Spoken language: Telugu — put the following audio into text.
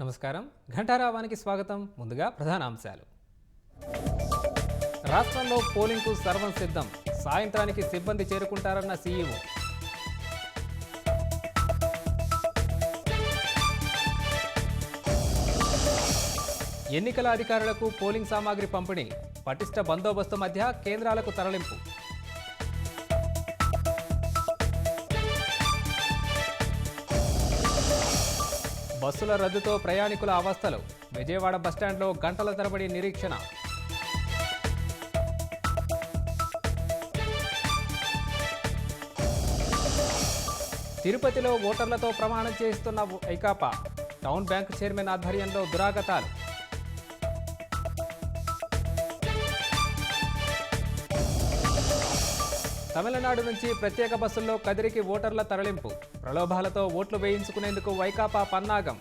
నమస్కారం. ఘంటారావానికి స్వాగతం. ముందుగా ప్రధాన అంశాలు. రాష్ట్రంలో పోలింగ్కు సర్వం సిద్ధం. సాయంత్రానికి సిబ్బంది చేరుకుంటారన్న సీఈఓ. ఎన్నికల అధికారులకు పోలింగ్ సామాగ్రి పంపిణీ. పటిష్ట బందోబస్తు మధ్య కేంద్రాలకు తరలింపు. బస్సుల రద్దుతో ప్రయాణికుల అవస్థలు. విజయవాడ బస్టాండ్లో గంటల తరబడి నిరీక్షణ. తిరుపతిలో ఓటర్లతో ప్రమాణం చేస్తున్న వైకాపా. టౌన్ బ్యాంక్ చైర్మన్ ఆధ్వర్యంలో దురాగతాలు. తమిళనాడు నుంచి ప్రత్యేక బస్సుల్లో కదిరికి ఓటర్ల తరలింపు. ప్రలోభాలతో ఓట్లు వేయించుకునేందుకు వైకాపా పన్నాగం.